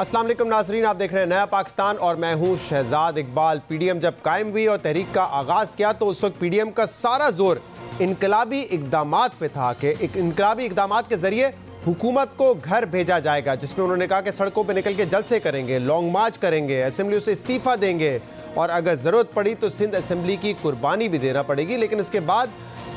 अस्सलाम वालेकुम नाजरीन, आप देख रहे हैं नया पाकिस्तान और मैं हूं शहजाद इकबाल। पीडीएम जब कायम हुई और तहरीक का आगाज़ किया तो उस वक्त पीडीएम का सारा जोर इनकलाबी इकदामात पे था कि इनकलाबी इकदामात के जरिए हुकूमत को घर भेजा जाएगा, जिसमें उन्होंने कहा कि सड़कों पर निकल के जलसे करेंगे, लॉन्ग मार्च करेंगे, असेंबली से इस्तीफा देंगे और अगर ज़रूरत पड़ी तो सिंध असेंबली की कुर्बानी भी देना पड़ेगी। लेकिन इसके बाद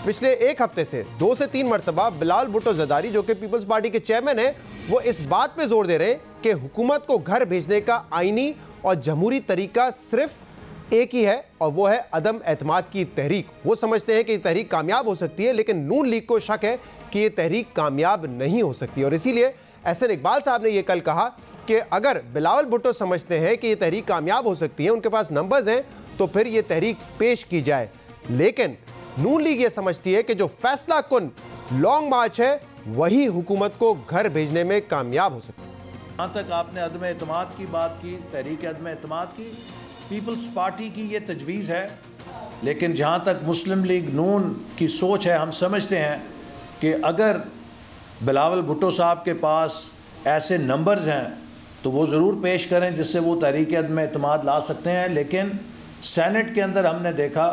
पिछले एक हफ्ते से 2 से 3 मरतबा बिलावल भुट्टो ज़रदारी जो कि पीपल्स पार्टी के चेयरमैन हैं, वो इस बात पे जोर दे रहे हैं कि हुकूमत को घर भेजने का आईनी और जमहूरी तरीका सिर्फ एक ही है और वो है अदम एतमाद की तहरीक। वो समझते हैं कि ये तहरीक कामयाब हो सकती है, लेकिन नून लीग को शक है कि ये तहरीक कामयाब नहीं हो सकती और इसीलिए एहसन इकबाल साहब ने यह कल कहा कि अगर बिलावल भुट्टो समझते हैं कि ये तहरीक कामयाब हो सकती है, उनके पास नंबर्स हैं, तो फिर ये तहरीक पेश की जाए। लेकिन नून लीग ये समझती है कि जो फैसला कुन लॉन्ग मार्च है वही हुकूमत को घर भेजने में कामयाब हो सकती है। जहाँ तक आपने अदम एतमाद की बात की, तहरीक अदम एतमाद की, पीपल्स पार्टी की ये तजवीज़ है, लेकिन जहाँ तक मुस्लिम लीग नून की सोच है, हम समझते हैं कि अगर बिलावल भुट्टो साहब के पास ऐसे नंबर्स हैं तो वो ज़रूर पेश करें जिससे वो तहरीक अदम एतमाद ला सकते हैं। लेकिन सेनेट के अंदर हमने देखा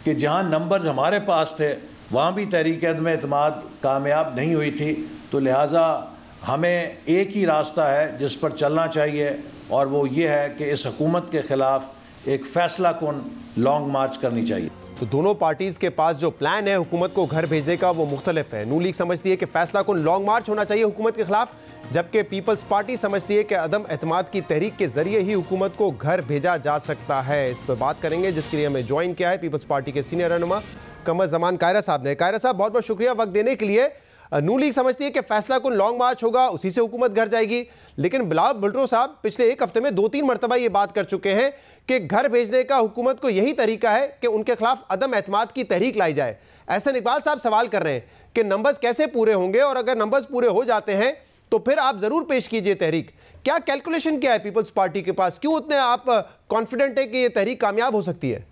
कि जहाँ नंबर्स हमारे पास थे वहाँ भी तहरीक अदम एतमाद कामयाब नहीं हुई थी, तो लिहाजा हमें एक ही रास्ता है जिस पर चलना चाहिए और वो ये है कि इस हुकूमत के ख़िलाफ़ एक फ़ैसला कुन लॉन्ग मार्च करनी चाहिए। तो दोनों पार्टीज के पास जो प्लान है हुकूमत को घर भेजने का वो मुख्तलिफ है। नून लीग समझती है कि फैसला कुन लॉन्ग मार्च होना चाहिए हुकूमत के खिलाफ, जबकि पीपल्स पार्टी समझती है कि अदम एतमाद की तहरीक के जरिए ही हुकूमत को घर भेजा जा सकता है। इस पर बात करेंगे, जिसके लिए हमें ज्वाइन किया है पीपल्स पार्टी के सीनियर रहनुमा कमर जमान कायरा साहब ने। कायरा साहब, बहुत बहुत शुक्रिया वक्त देने के लिए। नून लीग समझती है कि फैसला कुन लॉन्ग मार्च होगा, उसी से हुकूमत घर जाएगी, लेकिन बिलावल भुट्टो साहब पिछले एक हफ्ते में 2-3 मरतबा ये बात कर चुके हैं कि घर भेजने का हुकूमत को यही तरीका है कि उनके खिलाफ अदम एतमाद की तहरीक लाई जाए। एहसन इकबाल साहब सवाल कर रहे हैं कि नंबर्स कैसे पूरे होंगे और अगर नंबर्स पूरे हो जाते हैं तो फिर आप जरूर पेश कीजिए तहरीक। क्या कैलकुलेशन क्या है पीपल्स पार्टी के पास, क्यों इतने आप कॉन्फिडेंट है कि ये तहरीक कामयाब हो सकती है?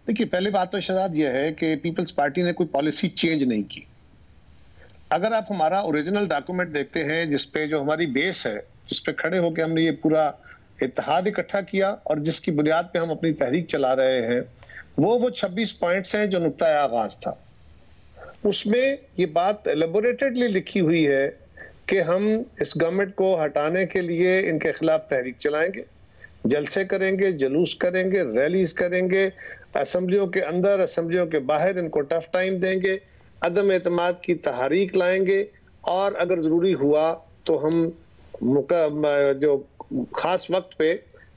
देखिए, पहली बात तो शहजाद यह है कि पीपल्स पार्टी ने कोई पॉलिसी चेंज नहीं की। अगर आप हमारा ओरिजिनल डॉक्यूमेंट देखते हैं जिसपे जो हमारी बेस है, जिसपे खड़े होकर हमने ये पूरा इत्तेहाद इकट्ठा किया और जिसकी बुनियाद पे हम अपनी तहरीक चला रहे हैं, वो 26 पॉइंट्स हैं जो नुक्ता आगाज था। उसमें ये बात एलेबोरेटेडली लिखी हुई है कि हम इस गवर्नमेंट को हटाने के लिए इनके खिलाफ तहरीक चलाएंगे, जलसे करेंगे, जुलूस करेंगे, रैलीज करेंगे, असेंबलियों के अंदर असेंबलियों के बाहर इनको टफ टाइम देंगे, अदम एतमाद की तहरीक लाएंगे और अगर जरूरी हुआ तो हम जो खास वक्त पे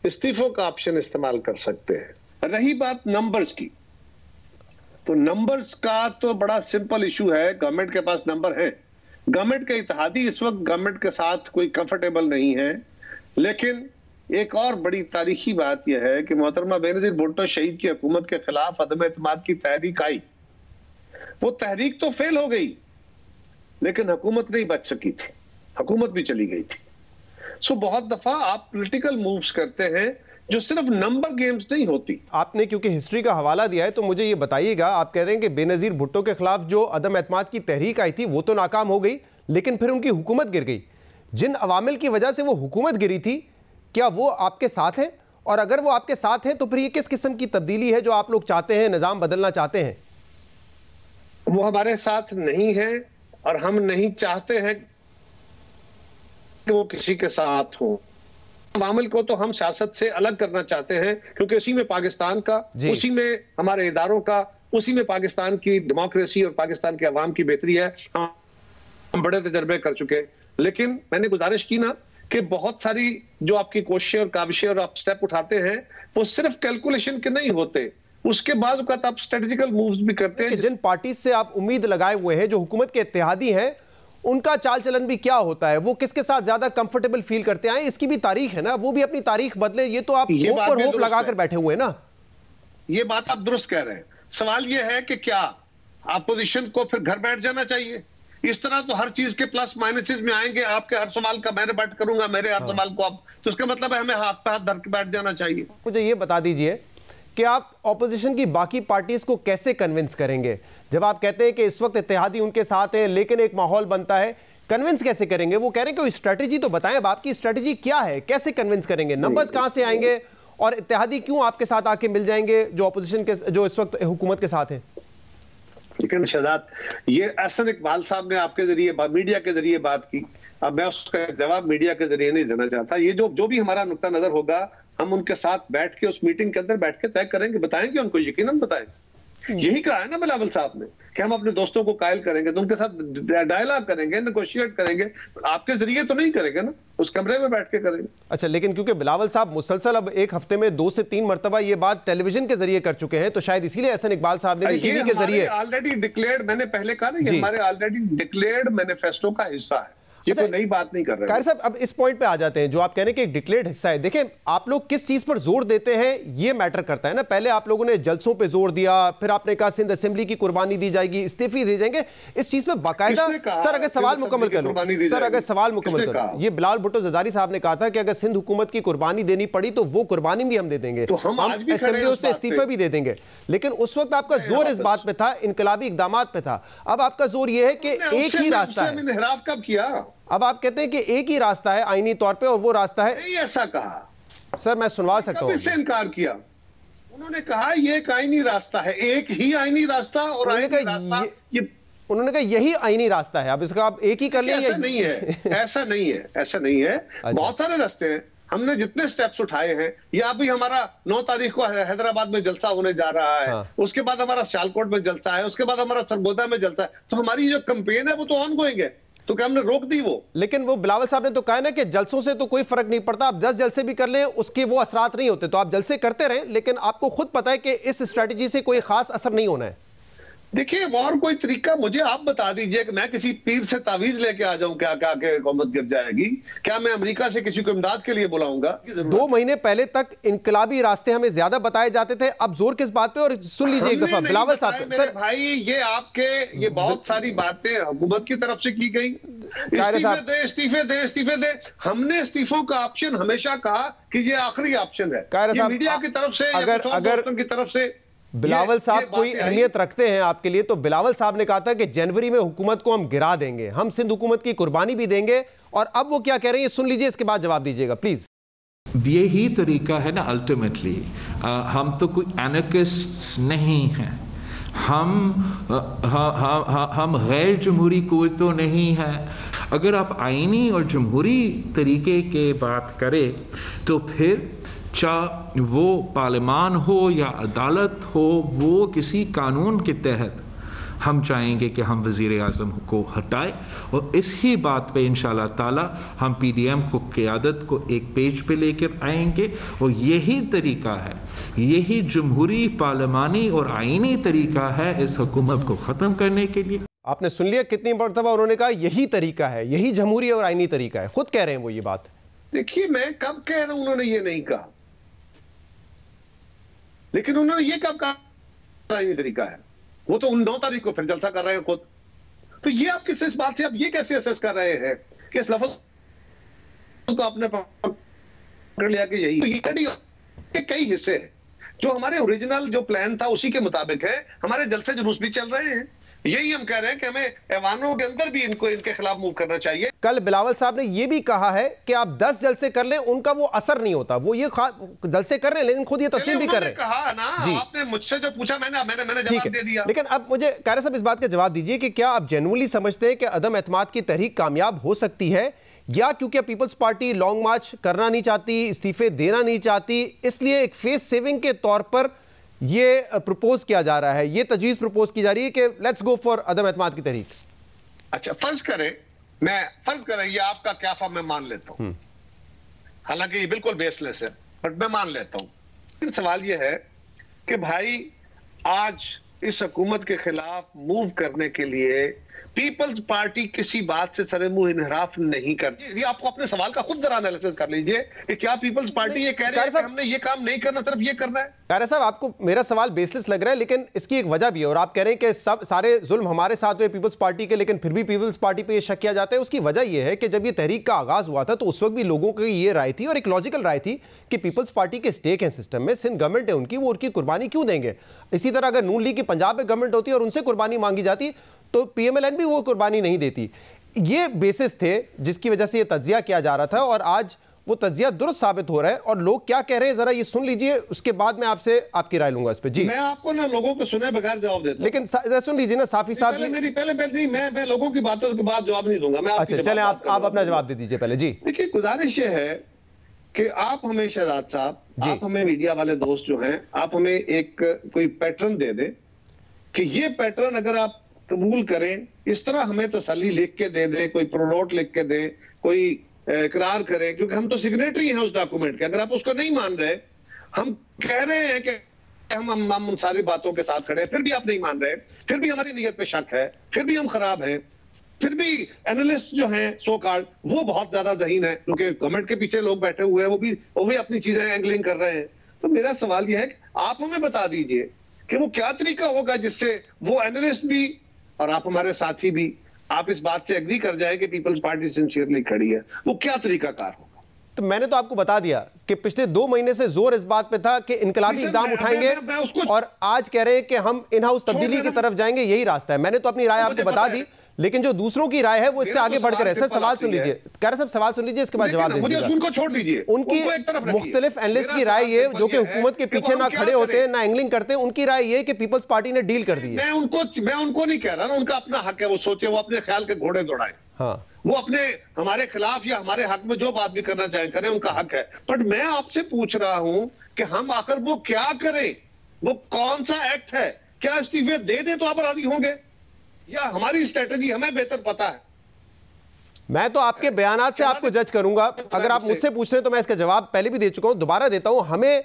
इस्तीफों का ऑप्शन इस्तेमाल कर सकते हैं। रही बात नंबर्स की, तो नंबर्स का तो बड़ा सिंपल इशू है। गवर्नमेंट के पास नंबर है, गवर्नमेंट के इत्तेहादी इस वक्त गवर्नमेंट के साथ कोई कंफर्टेबल नहीं है। लेकिन एक और बड़ी तारीखी बात यह है कि मोहतरमा बेनजीर भुट्टो शहीद की हुकूमत के खिलाफ अदम एतमाद की तहरीक आई, वो तहरीक तो फेल हो गई लेकिन हुकूमत नहीं बच सकी थी, हुकूमत भी चली गई थी। सो बहुत दफा आप पॉलिटिकल मूव्स करते हैं जो सिर्फ नंबर गेम्स नहीं होती। आपने क्योंकि हिस्ट्री का हवाला दिया है तो मुझे ये बताइएगा, आप कह रहे हैं कि बेनजीर भुट्टो के खिलाफ जो अदम एतमाद की तहरीक आई थी वो तो नाकाम हो गई, लेकिन फिर उनकी हुकूमत गिर गई। जिन अवामिल की वजह से वो हुकूमत गिरी थी, क्या वो आपके साथ है? और अगर वो आपके साथ है तो फिर ये किस किस्म की तब्दीली है जो आप लोग चाहते हैं, निजाम बदलना चाहते हैं? वो हमारे साथ नहीं है और हम नहीं चाहते हैं कि वो किसी के साथ हो। अवामिल को तो हम सियासत से अलग करना चाहते हैं, क्योंकि उसी में पाकिस्तान का, उसी में हमारे इदारों का, उसी में पाकिस्तान की डेमोक्रेसी और पाकिस्तान के अवाम की बेहतरी है। हम बड़े तजर्बे कर चुके हैं, लेकिन मैंने गुजारिश की ना कि बहुत सारी जो आपकी कोशिशें और काविशें और आप स्टेप उठाते हैं वो सिर्फ कैलकुलेशन के नहीं होते, उसके बाद आप स्ट्रेटेजिकल मूव्स भी करते हैं। जिन पार्टी से आप उम्मीद लगाए हुए हैं, जो हुकूमत के इत्तेहादी हैं, उनका चाल चलन भी क्या होता है? वो किसके साथ ज्यादा कंफर्टेबल फील करते हैं? इसकी भी तारीख है ना, वो भी अपनी तारीख बदले। ये तो आप होप पर होप लगाकर बैठे हुए हैं ना। ये बात आप दुरुस्त कह रहे हैं। सवाल ये है कि क्या अपोजिशन को फिर घर बैठ जाना चाहिए? इस तरह तो हर चीज के प्लस माइनसेस में आएंगे। आपके हर सवाल का मैं बैठ करूंगा, मेरे हर सवाल को आप, तो इसका मतलब है हमें हाथ पे हाथ धर के बैठ जाना चाहिए। मुझे ये बता दीजिए कि आप ऑपोजिशन की बाकी पार्टीज को कैसे कन्विंस करेंगे, जब आप कहते हैं कि इस वक्त इत्तेहादी उनके साथ है, लेकिन एक माहौल बनता है कन्विंस कैसे करेंगे? वो कह रहे हैं कि स्ट्रेटेजी तो बताएं, अब आपकी स्ट्रेटेजी क्या है, कैसे कन्विंस करेंगे, नंबर्स कहां से आएंगे और इत्तेहादी क्यों आपके साथ आके मिल जाएंगे जो ऑपोजिशन के, जो इस वक्त हुकूमत के साथ है? लेकिन शहजाद, ये एहसन इकबाल साहब ने आपके जरिए, मीडिया के जरिए बात की, अब मैं उसका जवाब मीडिया के जरिए नहीं देना चाहता। ये जो भी हमारा नुक्ता नजर होगा, हम उनके साथ बैठ के उस मीटिंग के अंदर बैठ के तय करेंगे, बताएंगे उनको, यकीनन बताएंगे। यही कहा है ना बिलावल साहब ने कि हम अपने दोस्तों को कायल करेंगे, तो उनके साथ डायलॉग करेंगे, नेगोशिएट करेंगे। आपके जरिए तो नहीं करेंगे ना, उस कमरे में बैठ के करेंगे। अच्छा, लेकिन क्योंकि बिलावल साहब मुसलसल अब एक हफ्ते में 2 से 3 मरतबा ये बात टेलीविजन के जरिए कर चुके हैं, तो शायद इसीलिए एहसन इकबाल साहब ने टीवी के जरिए ऑलरेडी डिक्लेयर्ड, मैंने पहले कहा ना, ये हमारे ऑलरेडी डिक्लेयर्ड मैनिफेस्टो का हिस्सा है, ये कोई नई बात नहीं कर रहे। कारी साहब, अब इस पॉइंट पे आ जाते हैं जो आप कह रहे हैं कि एक डिक्लेयर्ड हिस्सा है। देखें, आप लोग किस चीज पर जोर देते हैं ये मैटर करता है ना। पहले आप लोगों ने जलसों पे जोर दिया, फिर आपने कहा सिंध असेंबली की कुर्बानी दी जाएगी, इस्तीफे दिए जाएंगे। इस चीज पे बाकायदा सर अगर सवाल मुकम्मल करूं, सर अगर सवाल मुकम्मल करूं, ये बिलावल भुट्टो ज़रदारी साहब ने कहा था कि अगर सिंध हुकूमत की कुर्बानी देनी पड़ी तो वो कुर्बानी भी हम दे देंगे, तो हम असेंबलियों से इस्तीफे भी दे देंगे। लेकिन उस वक्त आपका जोर इस बात पे था, इनकलाबी इकदामात पे था। अब आपका जोर ये है कि एक ही रास्ता है। इनहराफ कब किया? अब आप कहते हैं कि एक ही रास्ता है आईनी तौर पे, और वो रास्ता है, नहीं ऐसा कहा सर मैं सुनवा सकता हूं। इससे इनकार किया, उन्होंने कहा ये एक आईनी रास्ता है, एक ही आईनी रास्ता, और उन्होंने कहा यही आईनी रास्ता है। अब इसका आप एक ही कर लेंगे? ऐसा नहीं है, ऐसा नहीं है, ऐसा नहीं है। बहुत सारे रास्ते हैं, हमने जितने स्टेप्स उठाए हैं। या अभी हमारा 9 तारीख को हैदराबाद में जलसा होने जा रहा है, उसके बाद हमारा सियालकोट में जलसा है, उसके बाद हमारा सरगोदा में जलसा है। तो हमारी जो कैंपेन है वो तो ऑन गोइंग है, तो क्या हमने रोक दी वो? लेकिन वो बिलावल साहब ने तो कहा ना कि जलसों से तो कोई फर्क नहीं पड़ता, आप 10 जलसे भी कर लें उसके वो असरात नहीं होते, तो आप जलसे करते रहें, लेकिन आपको खुद पता है कि इस स्ट्रेटजी से कोई खास असर नहीं होना है। देखिए, और कोई तरीका मुझे आप बता दीजिए कि मैं किसी पीर से तावीज लेके आ जाऊं क्या क्या के हुकूमत गिर जाएगी? क्या मैं अमेरिका से किसी को इमदाद के लिए बुलाऊंगा? 2 महीने पहले तक इनकलाबी रास्ते हमें ज्यादा बताए जाते थे, अब जोर किस बात पे? और सुन लीजिए एक दफा बिलावल साहब, सर भाई, ये बहुत सारी बातें हुकूमत की तरफ से की गई, इस्तीफे दे। हमने इस्तीफों का ऑप्शन हमेशा कहा कि ये आखिरी ऑप्शन है। ये मीडिया की तरफ से, अगर की तरफ से बिलावल साहब कोई अहमियत रखते हैं आपके लिए, तो बिलावल साहब ने कहा था कि जनवरी में हुकूमत को हम गिरा देंगे, हम सिंध हुकूमत की कुर्बानी भी देंगे। और अब वो क्या कह रहे हैं सुन लीजिए, इसके बाद जवाब दीजिएगा प्लीज। यही तरीका है ना अल्टीमेटली। हम तो कोई एनार्किस्ट्स नहीं हैं, हम गैर जमहूरी कुव्वतों नहीं हैं। अगर आप आईनी और जमहूरी तरीके के बात करें तो फिर चाहे वो पार्लियामान हो या अदालत हो, वो किसी कानून के तहत हम चाहेंगे कि हम वज़ीर आज़म को हटाएं। और इसी बात पे इंशाअल्लाह ताला हम PDM को क़यादत को एक पेज पे लेकर आएंगे। और यही तरीका है, यही जमहूरी पार्लियामानी और आईनी तरीका है इस हुकूमत को ख़त्म करने के लिए। आपने सुन लिया कितनी मरतबा उन्होंने कहा यही तरीका है, यही जमहूरी और आईनी तरीका है, खुद कह रहे हैं वो ये बात। देखिए, मैं कब कह रहा हूं उन्होंने ये नहीं कहा, लेकिन उन्होंने ये कब कहा आईनी तरीका है? वो तो 9 तारीख को फिर जलसा कर रहे हैं खुद। तो ये आप किस इस बात से, आप ये कैसे असेस कर रहे हैं कि इस लफ्ज़ को आपने पकड़ लिया कि यही? तो ये कई हिस्से हैं जो हमारे ओरिजिनल जो प्लान था उसी के मुताबिक है। हमारे जलसे जुलूस भी चल रहे हैं, यही हम कह रहे हैं कि हमें ऐवानों के अंदर भी इनके खिलाफ मूव करना चाहिए। कल बिलावल साहब ने यह भी कहा है कि आप 10 जलसे कर लें उनका वो असर नहीं होता, वो ये जलसे कर रहे हैं लेकिन खुद ये तस्लीम भी कर रहे हैं। कहा ना, आपने मुझसे जो पूछा मैंने जवाब दे दिया। लेकिन अब मुझे कारी साहब इस बात का जवाब दीजिए कि क्या आप जेन्युइनली समझते हैं कि अदम एतमाद की तहरीक कामयाब हो सकती है, या क्योंकि पीपल्स पार्टी लॉन्ग मार्च करना नहीं चाहती, इस्तीफे देना नहीं चाहती, इसलिए एक फेस सेविंग के तौर पर ये प्रपोज किया जा रहा है, ये तजवीज प्रपोज की जा रही है कि लेट्स गो फॉर अदम एतमाद की तहरीक? अच्छा, फर्ज करें ये आपका क्या फॉर्म मैं मान लेता हूं, हालांकि ये बिल्कुल बेसलेस है, बट मैं मान लेता हूं। लेकिन सवाल ये है कि भाई आज इस हुकूमत के खिलाफ मूव करने के लिए पीपल्स पार्टी किसी बात से सरे मुंह इनहराफ नहीं करती। ये आपको अपने सवाल का खुद जरा एनालिसिस कर लीजिए कि क्या पीपल्स पार्टी ये कह रही है कि हमने ये काम नहीं करना, सिर्फ ये करना है? कारी साहब, आपको मेरा सवाल बेसलेस लग रहा है, लेकिन इसकी एक वजह भी है, और आप कह रहे हैं कि सब सारे जुल्म हमारे साथ हुए पीपल्स पार्टी के, लेकिन फिर भी पीपल्स पार्टी पे ये शक किया जाता है। उसकी वजह यह है कि जब ये तहरीक का आगाज हुआ था तो उस वक्त भी लोगों की ये राय थी, और एक लॉजिकल राय थी, कि पीपल्स पार्टी के स्टेक है सिस्टम में, सिंध गवर्नमेंट है उनकी, वो उनकी कुर्बानी क्यों देंगे? इसी तरह अगर नून लीग की पंजाब में गवर्नमेंट होती और उनसे कुर्बानी मांगी जाती तो PMLN भी वो कुर्बानी नहीं देती। ये बेसिस थे जिसकी वजह से ये तज्जिया किया जा रहा था, और आज वो तज्जिया दुरुस्त साबित हो रहा है। और लोग क्या कह रहे हैं जरा ये सुन लीजिए, उसके बाद मैं आपसे आपकी राय लूंगा इस पे। जी, मैं आपको ना लोगों को सुने बगैर जवाब देता हूं। लेकिन जरा सुन लीजिए ना साफी साहब। पहले मैं लोगों की बातों के बाद जवाब नहीं दूंगा। मैं अच्छा चले, आप अपना जवाब दे दीजिए पहले। जी देखिए, गुजारिश ये है कि आप हमें, शहजाद साहब, आप हमें मीडिया वाले दोस्त जो हैं, आप हमें एक कोई पैटर्न दे दें कि ये पैटर्न अगर आप कबूल करें, इस तरह हमें तसल्ली लिख के दे दे, कोई प्रोनोट लिख के दे, कोई इकरार करें, क्योंकि हम तो सिग्नेटरी हैं उस डॉक्यूमेंट के। अगर आप उसको नहीं मान रहे, हम कह रहे हैं कि हम सारी बातों के साथ खड़े हैं, फिर भी आप नहीं मान रहे, फिर भी हमारी नीयत पे शक है, फिर भी हम खराब हैं, फिर भी एनालिस्ट जो हैं सो कॉल्ड वो बहुत ज्यादा ज़हीन है, क्योंकि गवर्नमेंट के पीछे लोग बैठे हुए हैं, वो भी अपनी चीजें एंगलिंग कर रहे हैं। तो मेरा सवाल यह है कि आप हमें बता दीजिए कि वो क्या तरीका होगा जिससे वो एनालिस्ट भी और आप हमारे साथी भी आप इस बात से एग्री कर जाए कि पीपल्स पार्टी सिंसियरली खड़ी है। वो क्या तरीकाकार होगा? तो मैंने तो आपको बता दिया कि पिछले 2 महीने से जोर इस बात पे था कि इनकलाबी इक़दाम उठाएंगे, और आज कह रहे हैं कि हम इन हाउस तब्दीली की तरफ जाएंगे, यही रास्ता है। मैंने तो अपनी राय आपको बता दी, लेकिन जो दूसरों की राय है वो इससे आगे बढ़कर है। सर सवाल सुन लीजिए, कह रहे सब सवाल सुन लीजिए, इसके बाद जवाब दीजिए। उनको छोड़ दीजिए, उनकी मुख्तलिफ एनालिस्ट की राय ये, जो कि हुकूमत के पीछे ना खड़े होते हैं ना एंगलिंग करते हैं, उनकी राय ये कि पीपल्स पार्टी ने डील कर दी है। मैं उनको नहीं कह रहा ना, उनका अपना हक है, वो सोचे, वो अपने ख्याल के घोड़े दौड़ाए। हाँ, वो अपने हमारे खिलाफ या हमारे हक में जो बात भी करना चाहे करें, उनका हक है। बट मैं आपसे पूछ रहा हूं कि हम आखिर वो क्या करें, वो कौन सा एक्ट है? क्या इस्तीफे दे दें तो आप राजी होंगे, या हमारी स्ट्रेटेजी हमें बेहतर पता है? मैं तो आपके बयानात से आपको जज करूंगा। अगर आप मुझसे पूछ रहे हैं तो मैं इसका जवाब पहले भी दे चुका हूं, दोबारा देता हूं। हमें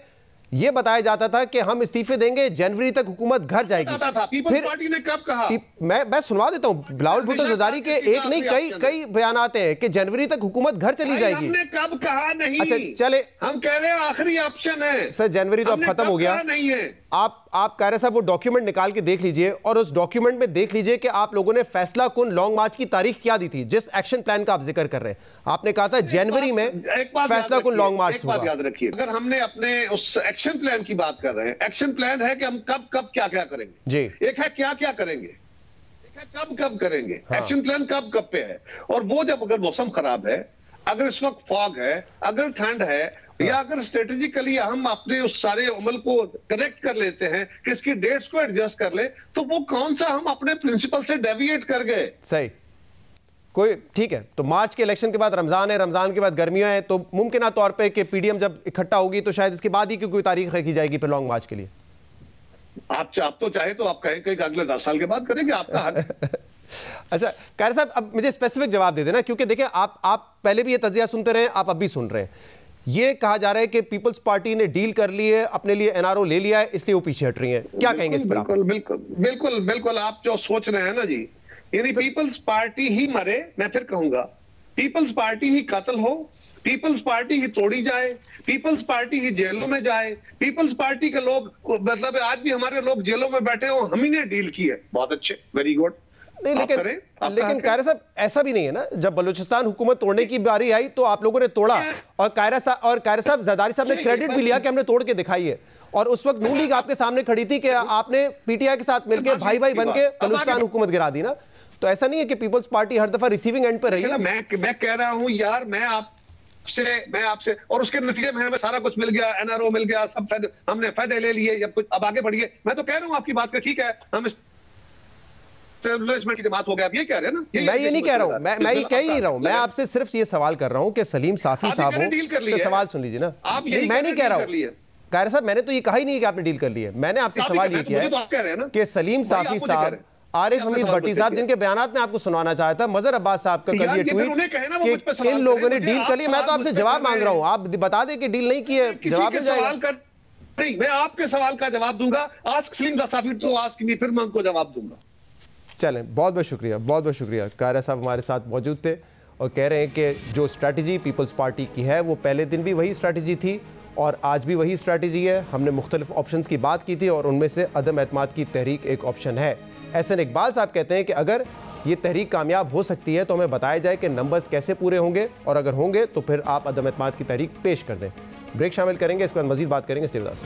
यह बताया जाता था कि हम इस्तीफे देंगे, जनवरी तक हुकूमत घर जाएगी। पीपल्स पार्टी ने कब कहा? मैं सुनवा देता हूं, बिलावल भुट्टो ज़रदारी के एक नहीं कई बयानात हैं कि जनवरी तक हुकूमत घर चली जाएगी। हमने कब कहा? नहीं। अच्छा चले, हम कह रहे हैं आखिरी ऑप्शन है। सर जनवरी तो अब खत्म हो गया। नहीं है। आप कह रहे साहब वो डॉक्यूमेंट निकाल के देख लीजिए, और उस डॉक्यूमेंट में देख लीजिए कि आप लोगों ने फैसला कुन लॉन्ग मार्च की तारीख क्या दी थी, जिस एक्शन प्लान का आप जिक्र कर रहे हैं। आपने कहा था जनवरी में फैसला कुन लॉन्ग मार्च होगा। एक बात याद रखिए, अगर हमने अपने उस एक्शन प्लान की बात कर रहे हैं, एक्शन प्लान है कि हम कब क्या करेंगे जी। एक है क्या करेंगे, एक है कब करेंगे। एक्शन प्लान कब पे है। और वो जब अगर मौसम खराब है, अगर इस वक्त फॉग है, अगर ठंड है, या अगर स्ट्रेटेजिकली हम अपने उस सारे अमल को करेक्ट कर लेते हैं कि इसकी डेट्स को एडजस्ट कर ले, तो वो कौन सा हम अपने प्रिंसिपल से डेविएट कर गए? सही, कोई ठीक है। तो मार्च के इलेक्शन के बाद रमजान है, रमजान के बाद गर्मियां हैं, तो मुमकिन तौर पे कि पीडीएम जब इकट्ठा होगी तो शायद इसके बाद ही कोई तारीख रखी जाएगी फिर लॉन्ग मार्च के लिए। आप तो चाहे तो आप कहें कि अगले 10 साल के बाद करेंगे, आपका हक। अच्छा कारी साहब, अब मुझे स्पेसिफिक जवाब दे देना, क्योंकि देखिए आप पहले भी ये तजिया सुनते रहे, आप अब भी सुन रहे हैं। ये कहा जा रहा है कि पीपल्स पार्टी ने डील कर ली है, अपने लिए एनआरओ ले लिया है, इसलिए वो पीछे हट रही है। क्या कहेंगे इस पर? बिल्कुल आप जो सोच रहे हैं ना जी, यदि पीपल्स पार्टी ही मरे, मैं फिर कहूंगा पीपल्स पार्टी ही कत्ल हो, पीपल्स पार्टी ही तोड़ी जाए, पीपल्स पार्टी ही जेलों में जाए, पीपल्स पार्टी के लोग, मतलब आज भी हमारे लोग जेलों में बैठे हो, हम ही ने डील की है। बहुत अच्छे, वेरी गुड। नहीं, लेकिन कायरा साहब ऐसा भी नहीं है ना, जब बलूचिस्तान हुकूमत तोड़ने की बारी आई तो आप लोगों ने तोड़ा, और कायरा साहब ज़रदारी साहब ने क्रेडिट भी लिया कि हमने तोड़ के दिखाई है। और उस वक्त नून लीग आपके सामने खड़ी थी कि आपने पीटीआई के साथ मिलकर भाई बन के बलूचिस्तान हुकूमत गिरा दी ना। तो ऐसा नहीं है कि पीपल्स पार्टी हर दफा रिसीविंग एंड पर रही है। मैं कह रहा हूं यार, मैं आपसे और उसके नतीजे में हमें सारा कुछ मिल गया, एनआरओ मिल गया, सब हमने फायदे ले लिए, अब आगे बढ़िए। मैं तो कह रहा हूं आपकी बात का ठीक है, हम की बात हो गया, आप ये कह रहे हैं ना? मैं ये नहीं कह रहा हूं, मैं ये कह ही नहीं रहा हूं, मैं आपसे सिर्फ ये सवाल कर रहा हूं कि सलीम साफी साहब हो, तो सवाल सुन लीजिए ना। मैं नहीं कह रहा हूं कायरा साहब, मैंने तो ये कहा ही नहीं कि आपने डील कर ली है। मैंने आपसे सवाल ये किया है कि सलीम साफी साहब, आरिफ हमीद भट्टी साहब, जिनके बयानात में आपको सुनाना चाहता, मजहर अब्बास साहब का कल ये ट्वीट कि इन लोगों ने डील कर ली। मैं तो आपसे जवाब मांग रहा हूं, आप बता दें कि डील नहीं की है, जवाब नहीं जाएगा। नहीं, मैं आपके सवाल का जवाब दूंगा। आस्क सलीम साफी तो आस्क मी, फिर मैं उनको जवाब दूंगा। चलें, बहुत बहुत शुक्रिया। कायरा साहब हमारे साथ मौजूद थे और कह रहे हैं कि जो स्ट्रैटेजी पीपल्स पार्टी की है वो पहले दिन भी वही स्ट्रैटेजी थी और आज भी वही स्ट्रैटेजी है। हमने मुख्तलिफ ऑप्शंस की बात की थी और उनमें से अदम एतमाद की तहरीक एक ऑप्शन है। एहसन इकबाल साहब कहते हैं कि अगर ये तहरीक कामयाब हो सकती है तो हमें बताया जाए कि नंबर्स कैसे पूरे होंगे, और अगर होंगे तो फिर आप अदम एतमाद की तहरीक पेश कर दें। ब्रेक शामिल करेंगे, इसके बाद मजीद बात करेंगे। Stay with us.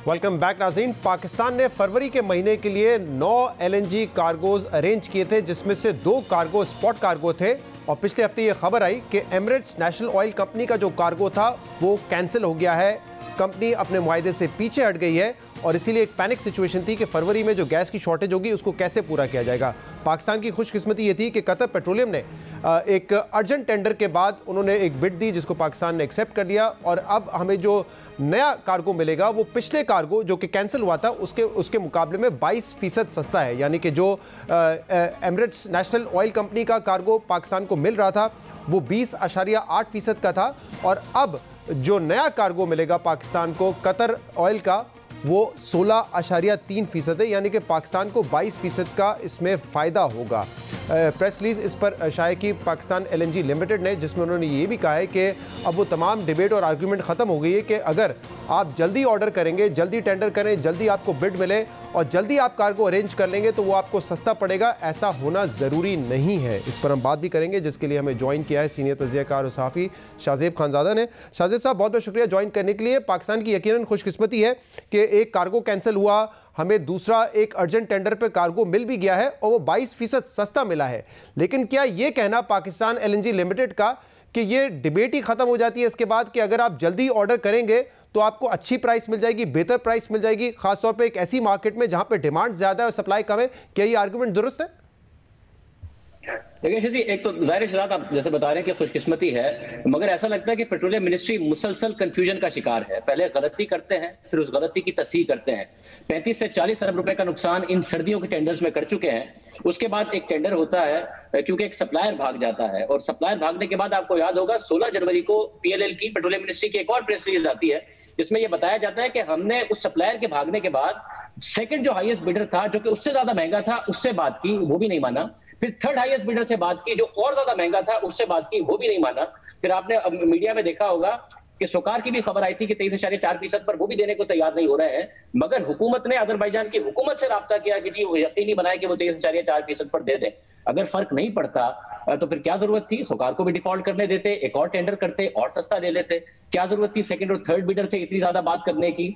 Welcome back नाज़रीन। पाकिस्तान ने फरवरी के महीने के लिए 9 LNG कार्गोज अरेंज किए थे, जिसमें से 2 कार्गो स्पॉट कार्गो थे। और पिछले हफ्ते ये खबर आई कि एमिरेट्स नेशनल ऑयल कंपनी का जो कार्गो था वो कैंसिल हो गया है। कंपनी अपने मुआहदे से पीछे हट गई है और इसीलिए एक पैनिक सिचुएशन थी कि फरवरी में जो गैस की शॉर्टेज होगी उसको कैसे पूरा किया जाएगा। पाकिस्तान की खुशकिस्मती ये थी कि कतर पेट्रोलियम ने एक अर्जेंट टेंडर के बाद उन्होंने एक बिड दी जिसको पाकिस्तान ने एक्सेप्ट कर लिया और अब हमें जो नया कार्गो मिलेगा वो पिछले कार्गो जो कि कैंसिल हुआ था उसके मुकाबले में 22% सस्ता है। यानी कि जो एमिरेट्स नेशनल ऑयल कंपनी का कार्गो पाकिस्तान को मिल रहा था वो 20.8% का था और अब जो नया कार्गो मिलेगा पाकिस्तान को कतर ऑयल का वो 16.3% है। यानी कि पाकिस्तान को 22% का इसमें फ़ायदा होगा। प्रेस रिलीज इस पर शाये की पाकिस्तान LNG लिमिटेड ने, जिसमें उन्होंने ये भी कहा है कि अब वो तमाम डिबेट और आर्गूमेंट ख़त्म हो गई है कि अगर आप जल्दी ऑर्डर करेंगे, जल्दी टेंडर करें, जल्दी आपको बिड मिले और जल्दी आप कार्गो अरेंज कर लेंगे तो वो आपको सस्ता पड़ेगा। ऐसा होना ज़रूरी नहीं है। इस पर हम बात भी करेंगे, जिसके लिए हमें ज्वाइन किया है सीनियर तज़कियाकार और सहाफ़ी शाहज़ेब खानज़ादा ने। शाहज़ेब साहब, बहुत बहुत शुक्रिया ज्वाइन करने के लिए। पाकिस्तान की यकीनन खुशकिस्मती है कि एक कार्गो कैंसिल हुआ, हमें दूसरा एक अर्जेंट टेंडर पे कार्गो मिल भी गया है और वो 22% सस्ता मिला है। लेकिन क्या ये कहना पाकिस्तान LNG लिमिटेड का कि ये डिबेट ही खत्म हो जाती है इसके बाद कि अगर आप जल्दी ऑर्डर करेंगे तो आपको अच्छी प्राइस मिल जाएगी, बेहतर प्राइस मिल जाएगी, खासतौर पे एक ऐसी मार्केट में जहां पे डिमांड ज्यादा है और सप्लाई कम है? क्या ये आर्गुमेंट दुरुस्त है? देखिए जी, एक तो जाहिर शरात आप जैसे बता रहे हैं कि खुशकिस्मती है, मगर ऐसा लगता है कि पेट्रोलियम मिनिस्ट्री मुसलसल कंफ्यूजन का शिकार है। पहले गलती करते हैं, फिर उस गलती की तस्हीह करते हैं। 35 से 40 अरब रुपए का नुकसान इन सर्दियों के टेंडर्स में कर चुके हैं। उसके बाद एक टेंडर होता है क्योंकि एक सप्लायर भाग जाता है और सप्लायर भागने के बाद आपको याद होगा 16 जनवरी को PLL की पेट्रोलियम मिनिस्ट्री की एक और प्रेस रिलीज आती है जिसमें यह बताया जाता है कि हमने उस सप्लायर के भागने के बाद सेकंड जो हाईएस्ट बिडर था जो कि उससे ज्यादा महंगा था उससे बात की, वो भी नहीं माना। फिर थर्ड हाईएस्ट बिडर से बात की जो और ज्यादा महंगा था, उससे बात की, वो भी नहीं माना। फिर आपने मीडिया में देखा होगा कि सोकार की भी खबर आई थी कि 23.4% पर वो भी देने को तैयार नहीं हो रहे हैं, मगर हुकूमत ने अजरबैजान की हुकूमत से राब्ता किया कि जी वो यकीनी बनाए कि वो 23.4% पर दे दें। अगर फर्क नहीं पड़ता तो फिर क्या जरूरत थी? सोकार को भी डिफॉल्ट करने देते, एक और टेंडर करते और सस्ता दे लेते। क्या जरूरत थी सेकंड और थर्ड बिडर से इतनी ज्यादा बात करने की?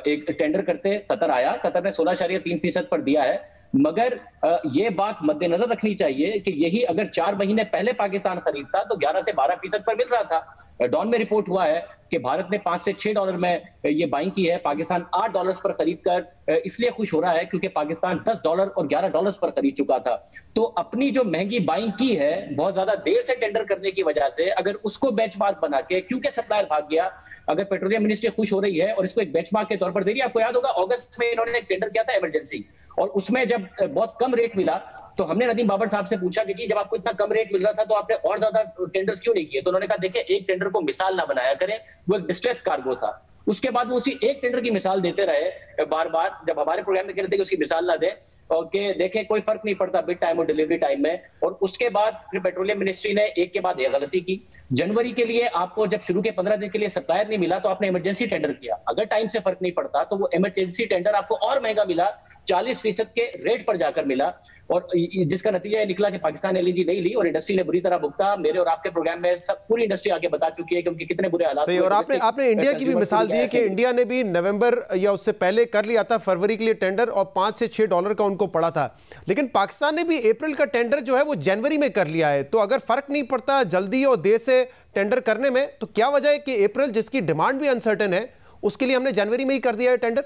एक टेंडर करते, कतर आया, कतर ने 16.3% पर दिया है। मगर ये बात मद्देनजर रखनी चाहिए कि यही अगर 4 महीने पहले पाकिस्तान खरीदता तो 11 से 12% पर मिल रहा था। डॉन में रिपोर्ट हुआ है कि भारत ने 5 से 6 डॉलर में ये बाइंग की है, पाकिस्तान 8 डॉलर्स पर खरीद कर इसलिए खुश हो रहा है क्योंकि पाकिस्तान 10 डॉलर और 11 डॉलर्स पर खरीद चुका था। तो अपनी जो महंगी बाइंग की है बहुत ज्यादा देर से टेंडर करने की वजह से, अगर उसको बेंचमार्क बना के, क्योंकि सप्लायर भाग गया, अगर पेट्रोलियम मिनिस्ट्री खुश हो रही है और इसको एक बेंचमार्क के तौर पर दे रही है। आपको याद होगा अगस्त में इन्होंने एक टेंडर किया था इमरजेंसी, और उसमें जब बहुत कम रेट मिला तो हमने नदीम बाबर साहब से पूछा कि जी जब आपको इतना कम रेट मिल रहा था तो आपने और ज्यादा टेंडर्स क्यों नहीं किए? तो उन्होंने कहा देखिए एक टेंडर को मिसाल ना बनाया करें, वो एक डिस्ट्रेस्ड कार्गो था। उसके बाद वो उसी एक टेंडर की मिसाल देते रहे बार बार, जब हमारे प्रोग्राम में कह रहे थे कि उसकी मिसाल ना दें और कि देखें कोई फर्क नहीं पड़ता बिड टाइम और डिलीवरी टाइम में। और उसके बाद फिर पेट्रोलियम मिनिस्ट्री ने एक के बाद एक गलती की। जनवरी के लिए आपको जब शुरू के 15 दिन के लिए सप्लायर नहीं मिला तो आपने इमरजेंसी टेंडर किया। अगर टाइम से फर्क नहीं पड़ता तो वो इमरजेंसी टेंडर आपको और महंगा मिला, 40% के रेट पर जाकर मिला, और जिसका नतीजा निकला कि पाकिस्तान LNG नहीं ली और इंडस्ट्री ने बुरी तरह भुगता। मेरे और आपके प्रोग्राम में सब पूरी इंडस्ट्री आगे बता चुकी है कि उनके कितने बुरे हालात। सही, और आपने इंडिया की भी मिसाल दी है कि इंडिया ने भी नवंबर या उससे पहले कर लिया था फरवरी के लिए टेंडर और 5 से 6 डॉलर का उनको पड़ा था। लेकिन पाकिस्तान ने भी अप्रैल का टेंडर जो है वो जनवरी में कर लिया है। तो अगर फर्क नहीं पड़ता जल्दी और देर से टेंडर करने में, तो क्या वजह है कि अप्रैल जिसकी डिमांड भी अनसर्टेन है उसके लिए हमने जनवरी में ही कर दिया है टेंडर?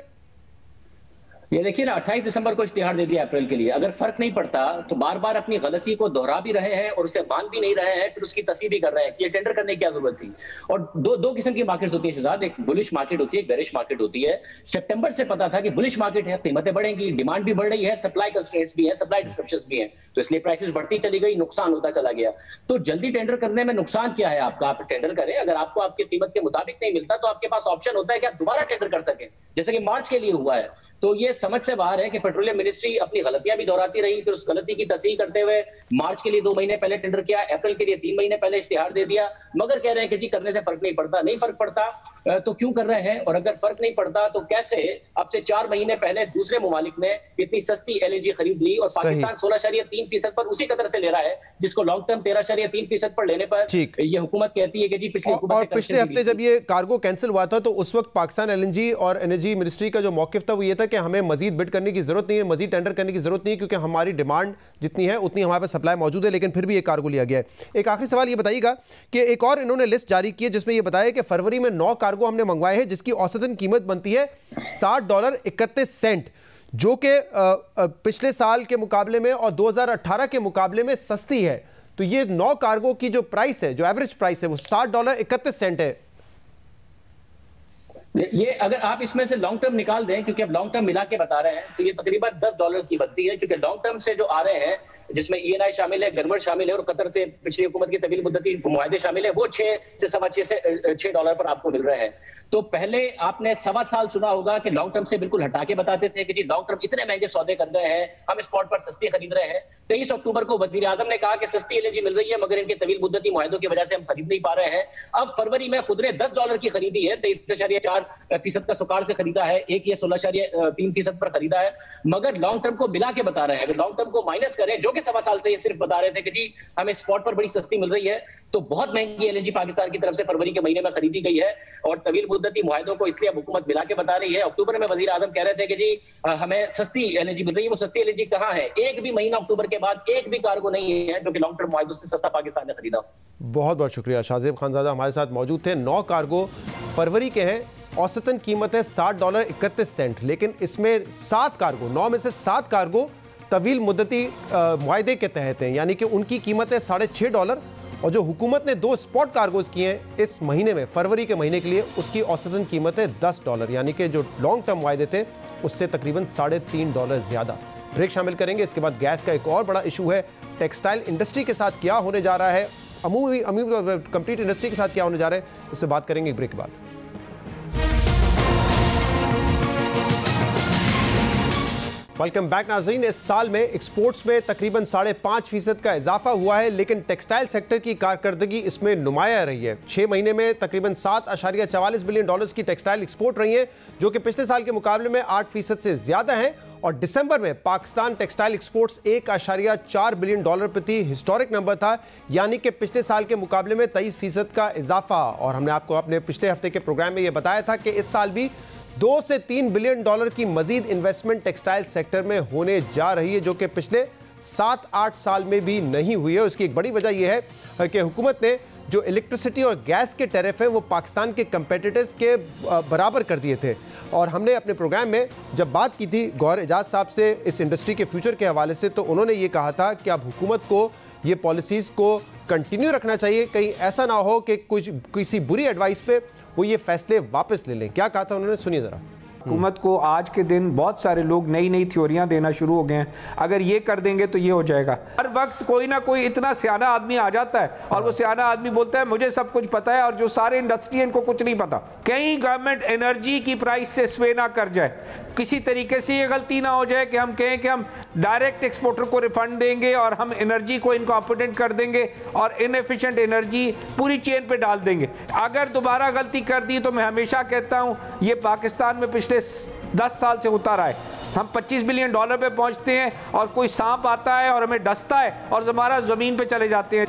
ये देखिए ना, 28 दिसंबर को इश्तिहार दे दिया अप्रैल के लिए। अगर फर्क नहीं पड़ता तो बार बार अपनी गलती को दोहरा भी रहे हैं और उसे मान भी नहीं रहे हैं, फिर उसकी तस्दीक भी कर रहे हैं कि ये टेंडर करने की क्या जरूरत थी। और दो किस्म की मार्केट होती है शहजाद, एक बुलिश मार्केट होती है, एक बेरिश मार्केट होती है। सितंबर से पता था कि बुलिश मार्केट है, कीमतें बढ़ेंगी, डिमांड भी बढ़ रही है, सप्लाई कंस्ट्रेंट्स भी है, सप्लाई डिस्ट्रप्शंस भी है, तो इसलिए प्राइसेस बढ़ती चली गई, नुकसान होता चला गया। तो जल्दी टेंडर करने में नुकसान क्या है आपका? आप टेंडर करें, अगर आपको आपकी कीमत के मुताबिक नहीं मिलता तो आपके पास ऑप्शन होता है कि आप दोबारा टेंडर कर सकें, जैसे कि मार्च के लिए हुआ है। तो ये समझ से बाहर है कि पेट्रोलियम मिनिस्ट्री अपनी गलतियां भी दोहराती रही, फिर उस गलती की तस्दीक करते हुए मार्च के लिए 2 महीने पहले टेंडर किया, अप्रैल के लिए 3 महीने पहले इश्तिहार दे दिया, मगर कह रहे हैं कि जी करने से फर्क नहीं पड़ता। नहीं फर्क पड़ता। तो क्यों कर रहे हैं, और अगर फर्क नहीं पड़ता तो कैसे अब से 4 महीने पहले दूसरे ममालिक ने इतनी सस्ती एलएनजी खरीद ली और पाकिस्तान 16.3% पर उसी कदर से ले रहा है जिसको लॉन्ग टर्म 13.3% पर लेने पर ये हुकूमत कहती है कि जी पिछली हुकूमत और पिछले हफ्ते जब ये कार्गो कैंसिल हुआ था तो उस वक्त पाकिस्तान एलएनजी और एनर्जी मिनिस्ट्री का जो मौकिफ था वो ये था कि हमें मजीद बिड करने की जरूरत नहीं है, मजीद टेंडर करने की जरूरत नहीं है, क्योंकि हमारी डिमांड जितनी है उतनी हमारे पास सप्लाई मौजूद है, लेकिन फिर भी ये कार्गो लिया गया है। एक आखिरी सवाल ये बताइएगा कि एक और इन्होंने लिस्ट जारी की है जिसमें ये बताया कि फरवरी में 9 कार्गो हमने मंगवाए हैं जिसकी औसतन कीमत बनती है $60.31, जो कि पिछले साल के मुकाबले में और 2018 के मुकाबले में सस्ती है। तो ये 9 कार्गो की जो प्राइस है, जो एवरेज प्राइस है, वो $60.31 है। ये अगर आप इसमें से लॉन्ग टर्म निकाल दें, क्योंकि अब लॉन्ग टर्म मिला के बता रहे हैं, तो ये तकरीबन $10 की बनती है, क्योंकि लॉन्ग टर्म से जो आ रहे हैं जिसमें ENI शामिल है, गरमर शामिल है और कतर से पिछली हुकूमत की तवील मुद्दती मुआहदे शामिल है, वो 6 से $6.25 से $6 पर आपको मिल रहे हैं। तो पहले आपने 1.25 साल सुना होगा कि लॉन्ग टर्म से बिल्कुल हटा के बताते थे कि जी लॉन्ग टर्म इतने महंगे सौदे कर रहे हैं, हम स्पॉट पर सस्ती खरीद रहे हैं। 23 अक्टूबर को वजीर आजम ने कहा कि सस्ती एलएनजी मिल रही है मगर इनके तवील मुद्दती मुआहदों की वजह से हम खरीद नहीं पा रहे हैं। अब फरवरी में खुद ने $10 की खरीदी है, 23.4% का सुकार से खरीदा है, एक ये 16.3% पर खरीदा है, मगर लॉन्ग टर्म को मिला के बता रहे हैं। अगर लॉन्ग टर्म को माइनस करें, जो कि 1.25 साल से ये सिर्फ बता रहे थे कि जी हमें स्पॉट पर बड़ी सस्ती मिल रही है, तो बहुत महंगी एलएनजी पाकिस्तान की तरफ से फरवरी के महीने में खरीदी गई है और तवील मुद्दती मुआहदों को इसलिए अब हुकूमत मिला के बता रही है। अक्टूबर में वजीर आजम कह रहे थे कि जी हमें सस्ती एलएनजी मिल रही है, वो सस्ती एलएनजी कहाँ है? एक भी महीना अक्टूबर के बाद एक भी कार्गो नहीं है जो कि लॉन्ग टर्म मुआहदों से सस्ता पाकिस्तान ने खरीदा। बहुत बहुत शुक्रिया। शाहजेब खानजादा हमारे साथ मौजूद थे। 9 कार्गो फरवरी के हैं, औसतन कीमत है $60.31, लेकिन इसमें 7 कार्गो, 9 में से 7 कार्गो तवील मुद्दती मुआहदे के तहत हैं, यानी कि उनकी कीमत है $6.5, और जो हुकूमत ने 2 स्पॉट कार्गोज किए हैं इस महीने में, फरवरी के महीने के लिए, उसकी औसतन कीमत है $10, यानी कि जो लॉन्ग टर्म मुआहदे थे उससे तकरीबन $3.5 ज़्यादा। ब्रेक शामिल करेंगे। इसके बाद गैस का एक और बड़ा इशू है, टेक्सटाइल इंडस्ट्री के साथ क्या होने जा रहा है, कंप्लीट इंडस्ट्री के साथ क्या होने जा रहा है, इससे बात करेंगे ब्रेक के बाद। वेलकम बैक नाज़रीन। इस साल में एक्सपोर्ट्स में तकरीबन 5.5% का इजाफा हुआ है, लेकिन टेक्सटाइल सेक्टर की कारकर्दगी इसमें नुमाया रही है। 6 महीने में तकरीबन $7.44 बिलियन की टेक्सटाइल एक्सपोर्ट रही है, जो कि पिछले साल के मुकाबले में 8% से ज़्यादा है। और दिसंबर में पाकिस्तान टेक्सटाइल एक्सपोर्ट्स $1.4 बिलियन पर थी, हिस्टोरिक नंबर था, यानी कि पिछले साल के मुकाबले में 23% का इजाफा। और हमने आपको अपने पिछले हफ्ते के प्रोग्राम में यह बताया था कि इस साल भी $2 से $3 बिलियन की मजीद इन्वेस्टमेंट टेक्सटाइल सेक्टर में होने जा रही है, जो कि पिछले 7-8 साल में भी नहीं हुई है। उसकी एक बड़ी वजह यह है कि हुकूमत ने जो इलेक्ट्रिसिटी और गैस के टैरिफ हैं वो पाकिस्तान के कंपेटिटर्स के बराबर कर दिए थे। और हमने अपने प्रोग्राम में जब बात की थी गौहर एजाज साहब से इस इंडस्ट्री के फ्यूचर के हवाले से, तो उन्होंने ये कहा था कि अब हुकूमत को ये पॉलिसीज़ को कंटिन्यू रखना चाहिए, कहीं ऐसा ना हो कि किसी बुरी एडवाइस पे वो ये फैसले वापस ले लें। क्या कहा था उन्होंने, सुनिए ज़रा। हुकूमत को आज के दिन बहुत सारे लोग नई नई थ्योरियां देना शुरू हो गए हैं, अगर ये कर देंगे तो ये हो जाएगा। हर वक्त कोई ना कोई इतना सियाना आदमी आ जाता है और वो सियाना आदमी बोलता है मुझे सब कुछ पता है, और जो सारे इंडस्ट्रियन को कुछ नहीं पता। कहीं गवर्नमेंट एनर्जी की प्राइस से स्वे ना कर जाए, किसी तरीके से ये गलती ना हो जाए कि हम कहें कि हम डायरेक्ट एक्सपोर्टर को रिफंड देंगे और हम एनर्जी को इनकॉम्पिटेंट कर देंगे और इनएफिशिएंट एनर्जी पूरी चेन पे डाल देंगे। अगर दोबारा गलती कर दी तो मैं हमेशा कहता हूँ ये पाकिस्तान में पिछले 10 साल से होता रहा है। हम $25 बिलियन पे पहुंचते हैं और कोई सांप आता है और हमें डसता है और हमारा जमीन पे चले जाते हैं।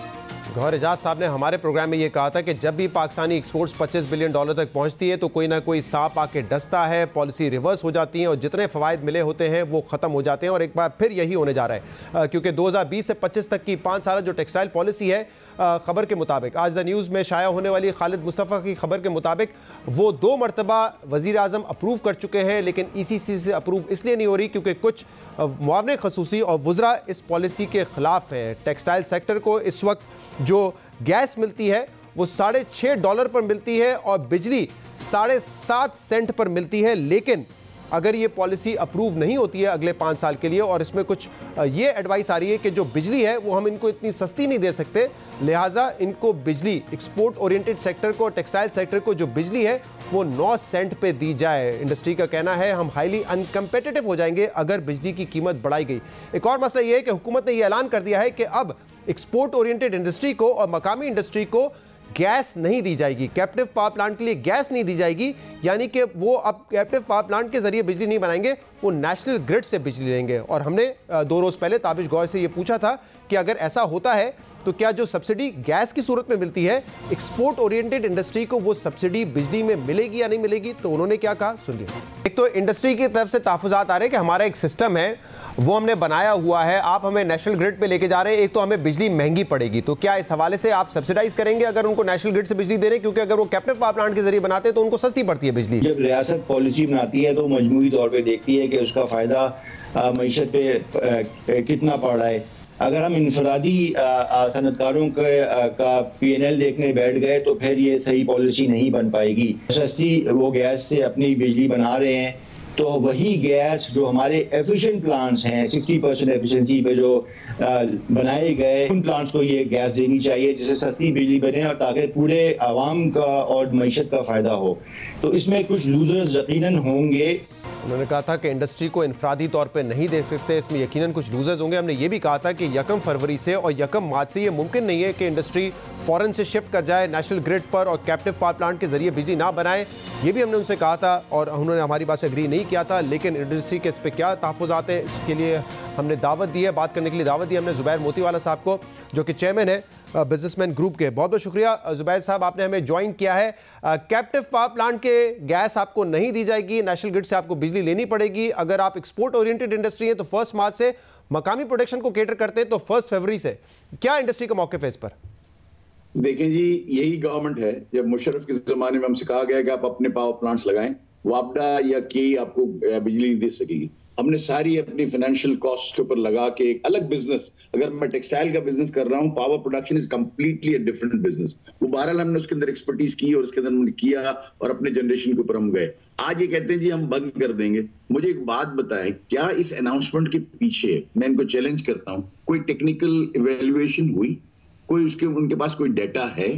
गौहर एजाज साहब ने हमारे प्रोग्राम में ये कहा था कि जब भी पाकिस्तानी एक्सपोर्ट्स $25 बिलियन तक पहुंचती है तो कोई ना कोई सांप आके डसता है, पॉलिसी रिवर्स हो जाती है और जितने फ़वाइद मिले होते हैं वो ख़त्म हो जाते हैं। और एक बार फिर यही होने जा रहा है, क्योंकि 2020 से 25 तक की 5 साल जो टेक्सटाइल पॉलिसी है, खबर के मुताबिक, आज द न्यूज़ में शाया होने वाली खालिद मुस्तफ़ा की खबर के मुताबिक, वो 2 मरतबा वज़ीर आज़म अप्रूव कर चुके हैं, लेकिन ECC से अप्रूव इसलिए नहीं हो रही क्योंकि कुछ मुआवने खसूसी और वज़रा इस पॉलिसी के ख़िलाफ़ है। टेक्सटाइल सेक्टर को इस वक्त जो गैस मिलती है वो $6.5 पर मिलती है और बिजली 7.5 सेंट पर मिलती है, लेकिन अगर ये पॉलिसी अप्रूव नहीं होती है अगले 5 साल के लिए, और इसमें कुछ ये एडवाइस आ रही है कि जो बिजली है वो हम इनको इतनी सस्ती नहीं दे सकते, लिहाजा इनको बिजली, एक्सपोर्ट ओरिएंटेड सेक्टर को, टेक्सटाइल सेक्टर को जो बिजली है वो 9 सेंट पे दी जाए। इंडस्ट्री का कहना है हम हाईली अनकम्पिटिटिव हो जाएंगे अगर बिजली की कीमत बढ़ाई गई। एक और मसला ये है कि हुकूमत ने यह ऐलान कर दिया है कि अब एक्सपोर्ट ओरिएंटेड इंडस्ट्री को और मकामी इंडस्ट्री को गैस नहीं दी जाएगी, कैप्टिव पावर प्लांट के लिए गैस नहीं दी जाएगी, यानी कि वो अब कैप्टिव पावर प्लांट के जरिए बिजली नहीं बनाएंगे, वो नेशनल ग्रिड से बिजली लेंगे। और हमने 2 रोज पहले ताबिश गौर से ये पूछा था कि अगर ऐसा होता है तो क्या जो सब्सिडी गैस की सूरत में मिलती है, एक्सपोर्ट ओरिएंटेड इंडस्ट्री को वो सब्सिडी बिजली में मिलेगी या नहीं मिलेगी? तो उन्होंने क्या कहा, सुनिए। एक तो इंडस्ट्री की तरफ से तहफ़्फ़ुज़ात आ रहे हैं कि हमारा एक सिस्टम है वो हमने बनाया हुआ है, आप हमें नेशनल ग्रिड पे लेके जा रहे हैं, एक तो हमें बिजली महंगी पड़ेगी, तो क्या इस हवाले से आप सब्सिडाइज करेंगे अगर उनको नेशनल ग्रिड से बिजली दे रहे हैं? क्योंकि अगर वो कैप्टिव पावर प्लांट के जरिए बनाते हैं तो उनको सस्ती पड़ती है बिजली। जब रियासत पॉलिसी बनाती है तो मजमूई तौर पर देखती है कि उसका फायदा मईशत पे कितना पड़ रहा है। अगर हम इंफरादी सनतकारों का PNL देखने बैठ गए तो फिर ये सही पॉलिसी नहीं बन पाएगी। सस्ती वो गैस से अपनी बिजली बना रहे हैं, तो वही गैस जो हमारे एफिशिएंट प्लांट्स हैं 60% एफिशिएंसी पे जो बनाए गए, उन प्लांट्स को ये गैस देनी चाहिए जिससे सस्ती बिजली बने और ताकि पूरे आवाम का और मईशत का फ़ायदा हो। तो इसमें कुछ लूजर्स यकीनन होंगे। उन्होंने कहा था कि इंडस्ट्री को इनफरादी तौर पे नहीं दे सकते, इसमें यकीनन कुछ लूजर्स होंगे। हमने ये भी कहा था कि 1 फरवरी से और 1 मार्च से ये मुमकिन नहीं है कि इंडस्ट्री फौरन से शिफ्ट कर जाए नेशनल ग्रिड पर और कैप्टिव पावर प्लांट के जरिए बिजली ना बनाए। ये भी हमने उनसे कहा था और उन्होंने हमारी बात से एग्री नहीं किया था। लेकिन इंडस्ट्री के इस पर क्या तहफ़्फ़ुज़ात है, इसके लिए हमने दावत दी है, बात करने के लिए दावत दी हमने ज़ुबैर मोतीवाला साहब को, जो कि चेयरमैन है बिजनेसमैन ग्रुप के। बहुत बहुत शुक्रिया ज़ुबैर साहब, आपने हमें ज्वाइन किया है। कैप्टिव पावर प्लांट के गैस आपको नहीं दी जाएगी, नेशनल ग्रिड से आपको बिजली लेनी पड़ेगी। अगर आप एक्सपोर्ट ओरिएंटेड इंडस्ट्री है तो 1 मार्च से, मकामी प्रोडक्शन को केटर करते हैं तो 1 फरवरी से। क्या इंडस्ट्री का मौक़िफ़ है इस पर? देखें जी, यही गवर्नमेंट है। जब मुशर्रफ के जमाने में हमसे कहा गया कि आप अपने पावर प्लांट्स लगाएं, वापडा या के आपको बिजली नहीं दे सकेगी। हमने सारी अपनी फाइनेंशियल कॉस्ट के ऊपर लगा के एक अलग बिजनेस, अगर मैं टेक्सटाइल का बिजनेस कर रहा हूं, power production is completely a different business. वो बहरहाल हमने उसके अंदर एक्सपर्टीज की और उसके अंदर हमने किया और अपने जनरेशन के ऊपर हम गए। आज ये कहते हैं जी हम बंद कर देंगे। मुझे एक बात बताएं, क्या इस अनाउंसमेंट के पीछे, मैं इनको चैलेंज करता हूं, कोई टेक्निकल इवेल्युएशन हुई? कोई उनके पास कोई डाटा है?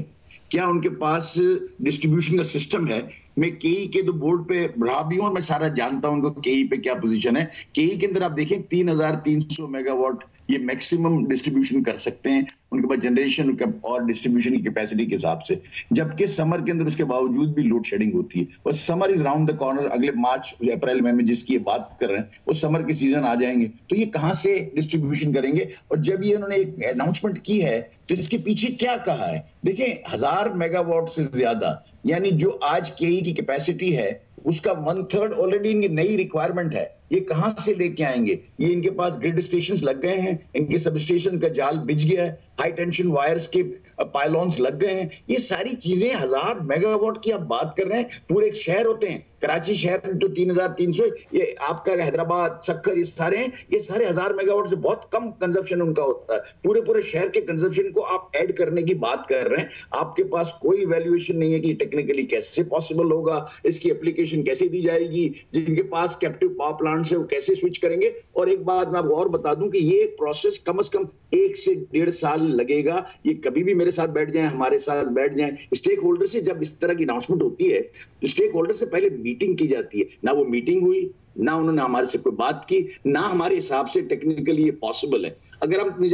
क्या उनके पास डिस्ट्रीब्यूशन का सिस्टम है? मैं केई के तो बोर्ड पे रहा भी हूं और मैं सारा जानता हूं उनको केई पे क्या पोजीशन है। केई के अंदर आप देखें 3300 मेगावाट ये मैक्सिमम डिस्ट्रीब्यूशन कर सकते हैं, उनके पास जनरेशन और डिस्ट्रीब्यूशन की कैपेसिटी के हिसाब से। जबकि समर के अंदर उसके बावजूद भी लोड शेडिंग होती है और summer is round the corner. अगले मार्च अप्रैल में जिसकी ये बात कर रहे हैं वो समर के सीजन आ जाएंगे, तो ये कहां से डिस्ट्रीब्यूशन करेंगे? और जब ये उन्होंने एक अनाउंसमेंट की है तो इसके पीछे क्या कहा है? देखें, 1000 मेगावाट से ज्यादा, यानी जो आज केई की कैपेसिटी है उसका 1/3 ऑलरेडी इनकी नई रिक्वायरमेंट है। ये कहां से लेके आएंगे? ये इनके पास ग्रिड स्टेशंस लग गए हैं, इनके सब स्टेशन का जाल बिछ गया है, हाई टेंशन वायर्स के पाइलॉन्स लग गए हैं। ये सारी चीजें 1000 मेगावाट की आप बात कर रहे हैं। पूरे एक शहर होते हैं, कराची शहर तो 3300, ये आपका हैदराबाद, सक्कर, ये सारे हैं, ये सारे 1000 मेगावाट से बहुत कम कंजप्शन उनका होता है। पूरे शहर के कंजप्शन को आप ऐड करने की बात कर रहे हैं। आपके पास कोई वैल्यूएशन नहीं है कि टेक्निकली कैसे पॉसिबल होगा, इसकी एप्लीकेशन कैसे दी जाएगी, जिनके पास कैप्टिव पावर प्लांट से वो कैसे स्विच करेंगे। और एक बात मैं आपको और बता दूं कि ये प्रोसेस कम से कम 1 से 1.5 साल लगेगा। ये कभी भी मेरे साथ बैठ जाएं, हमारे साथ बैठ जाएं, स्टेक होल्डर से जब इस तरह की अनाउंसमेंट होती है तो स्टेक होल्डर से पहले मीटिंग की जाती है। ना वो मीटिंग हुई, ना उन्होंने हमारे से कोई बात की, ना हमारे हिसाब से टेक्निकली ये पॉसिबल है। अगर हम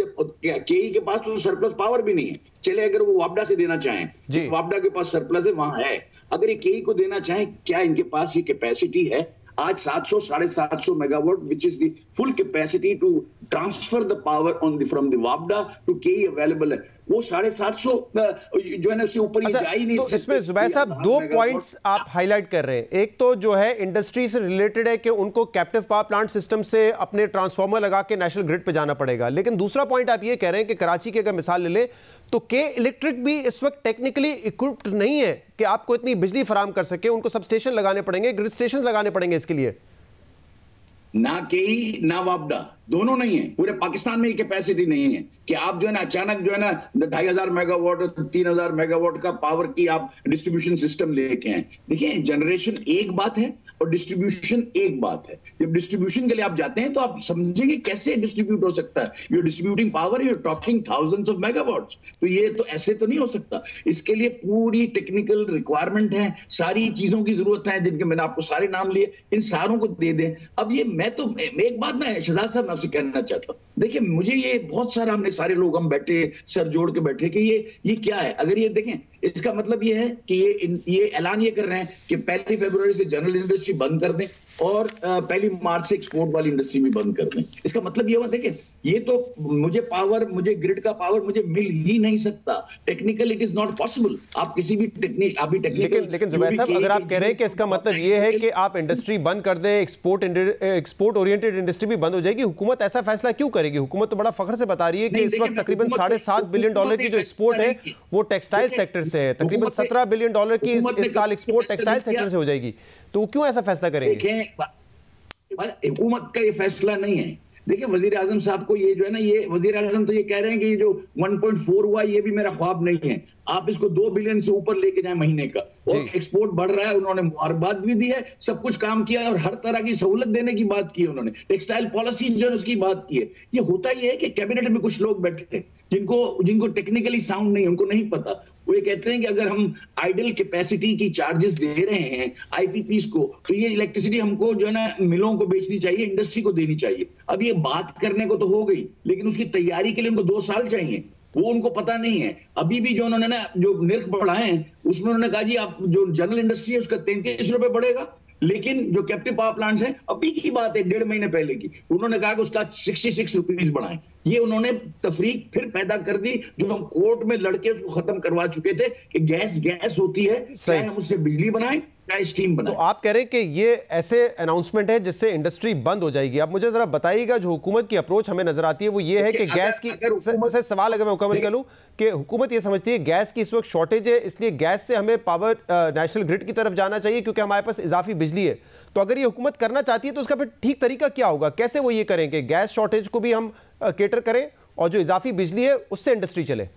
केई के पास तो सरप्लस पावर भी नहीं है, चले अगर वो वापडा से देना चाहें, तो वापडा के पास सरप्लस है, वहां है। अगर ये केई को देना चाहें, क्या इनके पास ये कैपेसिटी है? आज 700-750 megawatt which is the full capacity to transfer the power on the from the वापडा टू केई अवेलेबल है। वो 750 जो है ना उससे ऊपर ही जा ही नहीं। तो इसमें जुबैर साहब 2 पॉइंट्स आप हाईलाइट कर रहे हैं। एक तो जो है इंडस्ट्री से रिलेटेड है कि उनको कैप्टिव पावर प्लांट सिस्टम से अपने ट्रांसफार्मर लगा के नेशनल ग्रिड पे जाना पड़ेगा। लेकिन दूसरा पॉइंट आप ये कह रहे हैं कि कराची की अगर मिसाल ले लें तो के इलेक्ट्रिक भी इस वक्त टेक्निकली इक्विप्ड नहीं है कि आपको इतनी बिजली फराहम कर सके। उनको सब स्टेशन लगाने पड़ेंगे, ग्रिड स्टेशन लगाने पड़ेंगे इसके लिए। ना केई ना वापडा, दोनों नहीं है। पूरे पाकिस्तान में ये कैपेसिटी नहीं है कि आप जो है ना अचानक जो है ना 2500 मेगावाट 3000 मेगावाट का पावर की आप डिस्ट्रीब्यूशन सिस्टम लेके आए। देखिए, जनरेशन एक बात है और डिस्ट्रीब्यूशन एक बात है। जब डिस्ट्रीब्यूशन के लिए आप जाते हैं तो आप समझेंगे कैसे डिस्ट्रीब्यूट हो सकता है। You distributing power, you talking thousands of megawatts, तो ये तो ऐसे तो नहीं हो सकता। इसके लिए पूरी टेक्निकल रिक्वायरमेंट है, सारी चीजों की जरूरत है, जिनके मैंने आपको सारे नाम लिए, इन सारों को दे दें। अब ये मैं तो एक बात मैं शहजाद साहब आपसे कहना चाहता हूं, देखिए मुझे ये बहुत सारा, हमने सारे लोग हम बैठे सर जोड़ के बैठे कि ये क्या है। अगर ये देखें इसका मतलब ये है कि ये ऐलान ये कर रहे हैं कि 1 फरवरी से जनरल इंडस्ट्री बंद कर दें और 1 मार्च से एक्सपोर्ट वाली इंडस्ट्री भी बंद कर दें। इसका मतलब ये हुआ, देखिए ये तो मुझे ग्रिड का पावर मुझे मिल ही नहीं सकता, technical it is not possible. आप किसी भी टेक्निकल लेकिन जुबैर साहब, अगर आप कह रहे हैं कि इसका मतलब ये है कि आप इंडस्ट्री बंद कर दें, एक्सपोर्ट ओरिएंटेड इंडस्ट्री भी बंद हो जाएगी, हुकूमत ऐसा फैसला क्यों करेगी? हुकूमत तो बड़ा फख्र से बता रही है कि इस वक्त तकरीबन $7.5 बिलियन की जो एक्सपोर्ट है वो टेक्सटाइल सेक्टर से है, तकरीबन $17 बिलियन की इस साल एक्सपोर्ट टेक्सटाइल सेक्टर से हो जाएगी, तो क्यों ऐसा फैसला करेंगे? हुकूमत का ये फैसला नहीं है। देखिए वजीर आजम साहब को ये जो है ना, ये वजीर आजम तो ये कह रहे हैं कि ये जो 1.4 हुआ ये भी मेरा ख्वाब नहीं है, आप इसको 2 बिलियन से ऊपर लेके जाए महीने का, और एक्सपोर्ट बढ़ रहा है। उन्होंने मुबारकबाद भी दी है, सब कुछ काम किया और हर तरह की सहूलत देने की बात की है उन्होंने, टेक्सटाइल पॉलिसी जो है उसकी बात की है। ये होता ही है कि कैबिनेट में कुछ लोग बैठे हैं जिनको टेक्निकली साउंड नहीं, उनको नहीं पता। वो ये कहते हैं कि अगर हम आइडल कैपेसिटी की चार्जेस दे रहे हैं आईपीपीज को, तो ये इलेक्ट्रिसिटी हमको जो है ना मिलों को बेचनी चाहिए, इंडस्ट्री को देनी चाहिए। अब ये बात करने को तो हो गई, लेकिन उसकी तैयारी के लिए उनको 2 साल चाहिए, वो उनको पता नहीं है। अभी भी जो उन्होंने ना जो निर्ख बढ़ाए हैं उसमें उन्होंने कहा जी आप जो जनरल इंडस्ट्री है उसका 33 रुपए बढ़ेगा, लेकिन जो कैप्टिव पावर प्लांट्स हैं, अभी की बात है 1.5 महीने पहले की, उन्होंने कहा कि उसका 66 रुपीज बढ़ाएं। ये उन्होंने तफरीक फिर पैदा कर दी जो हम कोर्ट में लड़के उसको खत्म करवा चुके थे कि गैस होती है, चाहे हम उससे बिजली बनाएं स्टीम बनाए। तो आप कह रहे हैं कि ये ऐसे अनाउंसमेंट है जिससे इंडस्ट्री बंद हो जाएगी। अब मुझे जरा बताइएगा, जो हुकूमत की अप्रोच हमें नजर आती है वो ये है कि गैस की सवाल अगर मैं मुकम्मल कर लूं कि हुकूमत ये समझती है गैस की इस वक्त शॉर्टेज है, इसलिए गैस से हमें पावर नेशनल ग्रिड की तरफ जाना चाहिए क्योंकि हमारे पास इजाफी बिजली है। तो अगर ये हुकूमत करना चाहती है तो उसका फिर ठीक तरीका क्या होगा? कैसे वो ये करेंगे गैस शॉर्टेज को भी हम केटर करें और जो इजाफी बिजली है उससे इंडस्ट्री चले?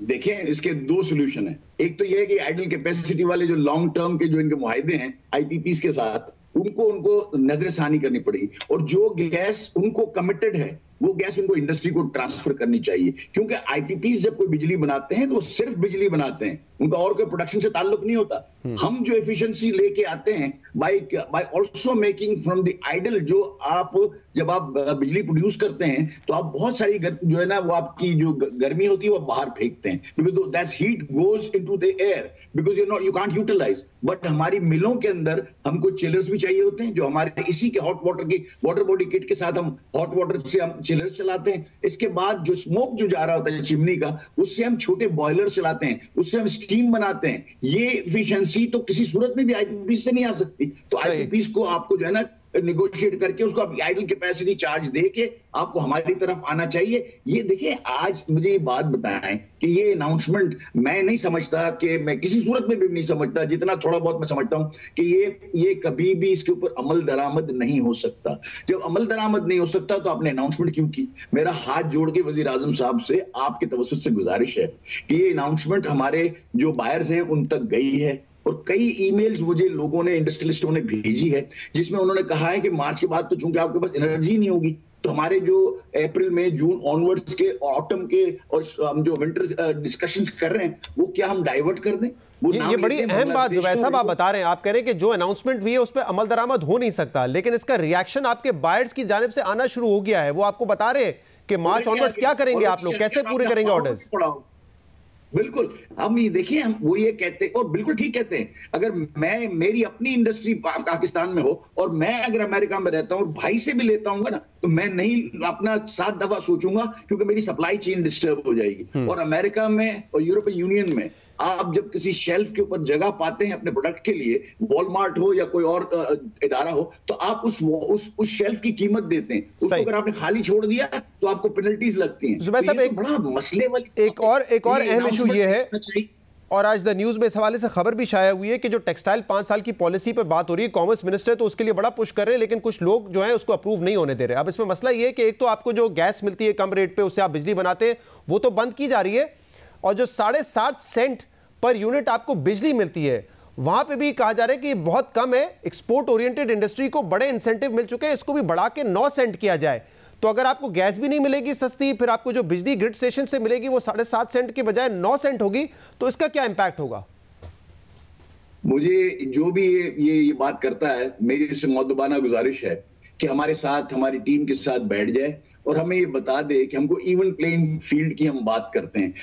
देखें, इसके 2 सोल्यूशन है। एक तो ये है कि आइडल कैपेसिटी वाले जो लॉन्ग टर्म के जो इनके मुआहदे हैं आईपीपीज के साथ, उनको नजरसानी करनी पड़ेगी, और जो गैस उनको कमिटेड है वो गैस उनको इंडस्ट्री को ट्रांसफर करनी चाहिए। क्योंकि आईपीपीज जब कोई बिजली बनाते हैं तो वो सिर्फ बिजली बनाते हैं, उनका और कोई प्रोडक्शन से ताल्लुक नहीं होता। हम जो एफिशिएंसी लेके आते हैं by also making from the idle, जो आप जब आप बिजली प्रोड्यूस करते हैं तो आप बहुत सारी जो है ना वो आपकी जो गर्मी होती है वो बाहर फेंकते हैं, because that heat goes into the air because you can't utilize. But हमारी मिलों के अंदर हमको चिलर्स भी चाहिए होते हैं, जो हमारे इसी के हॉट वाटर की वाटर बॉडी किट के साथ हम हॉट वाटर से हम चिलर्स चलाते हैं। इसके बाद जो स्मोक जो जा रहा होता है चिमनी का, उससे हम छोटे बॉयलर चलाते हैं, उससे हम स्टीम बनाते हैं। ये एफिशिएंसी तो किसी सूरत में भी आईपीपीज से नहीं आ सकती। तो आईपीपीज को आपको जो है ना निगोशिएट करके उसको आप आइडल कैपेसिटी चार्ज देके आपको हमारी तरफ आना चाहिए। ये देखिए, आज मुझे ये बात बताएं कि ये अनाउंसमेंट मैं नहीं समझता, कि मैं किसी सूरत में भी नहीं समझता, जितना थोड़ा बहुत मैं समझता हूं कि ये कभी भी इसके ऊपर अमल दरामद नहीं हो सकता। जब अमल दरामद नहीं हो सकता तो आपने अनाउंसमेंट क्यों की? मेरा हाथ जोड़ के वजीर आजम साहब से आपके तवज्जुह से गुजारिश है कि ये अनाउंसमेंट हमारे जो बायर्स हैं उन तक गई है, और कई ईमेल्स मुझे लोगों ने, इंडस्ट्रियलिस्टों ने भेजी है, जिसमें उन्होंने कहा है कि मार्च के बाद तो चूंकि आपके पास एनर्जी नहीं होगी, तो हमारे जो अप्रैल मई जून ऑनवर्ड्स के ऑटम के और हम जो विंटर डिस्कशंस कर रहे हैं वो क्या हम डाइवर्ट कर दें? ये बड़ी अहम बात जुबैर साहब आप बता रहे हैं। आप कह रहे हैं कि जो अनाउंसमेंट हुई है उस पर अमल दरामद हो नहीं सकता, लेकिन इसका रिएक्शन आपके बायर्स की जानिब से आना शुरू हो गया है। वो आपको बता रहे हैं कि मार्च ऑनवर्ड्स क्या करेंगे आप लोग, कैसे पूरे करेंगे ऑर्डर्स? बिल्कुल, हम ये देखिए, हम वो ये कहते हैं और बिल्कुल ठीक कहते हैं, अगर मेरी अपनी इंडस्ट्री पाकिस्तान में हो और मैं अगर अमेरिका में रहता हूं और भाई से भी लेता हूँ ना, तो मैं नहीं अपना 7 दफा सोचूंगा, क्योंकि मेरी सप्लाई चेन डिस्टर्ब हो जाएगी। और अमेरिका में और यूरोपियन यूनियन में आप जब किसी शेल्फ के ऊपर जगह पाते हैं अपने प्रोडक्ट के लिए, वॉलमार्ट हो या कोई और इदारा हो, तो आप उस शेल्फ की कीमत देते हैं। उसको अगर आपने खाली छोड़ दिया तो आपको पेनल्टीज लगती हैं। जुबैर साहब, एक बड़ा मसले वाली एक और अहम इशू ये है, और आज द न्यूज़ में इस हवाले से खबर भी शाया हुई है कि जो टेक्सटाइल 5 साल की पॉलिसी पर बात हो रही है, कॉमर्स मिनिस्टर तो उसके लिए बड़ा पुश कर रहे हैं, लेकिन कुछ लोग जो हैं उसको अप्रूव नहीं होने दे रहे। अब इसमें मसला ये है कि एक तो आपको जो गैस मिलती है कम रेट पे, उससे आप बिजली बनाते हैं, वो तो बंद की जा रही है, और जो 7.5 सेंट पर यूनिट आपको बिजली मिलती है वहां पे भी कहा जा रहा है कि बहुत कम है। एक्सपोर्ट ओरिएंटेड इंडस्ट्री को बड़े इंसेंटिव मिल चुके हैं, इसको भी बढ़ा के 9 सेंट किया जाए। तो अगर आपको गैस भी नहीं मिलेगी सस्ती, फिर आपको जो बिजली ग्रिड स्टेशन से मिलेगी वो 7.5 सेंट के बजाय 9 सेंट होगी, तो इसका क्या इंपैक्ट होगा? मुझे जो भी ये बात करता है, मेरी इससे मौदबाना गुजारिश है कि हमारे साथ, हमारी टीम के साथ बैठ जाए और हमें ये बता दे कि हमको इवन प्लेइंग फील्ड की हम बात करते हैं।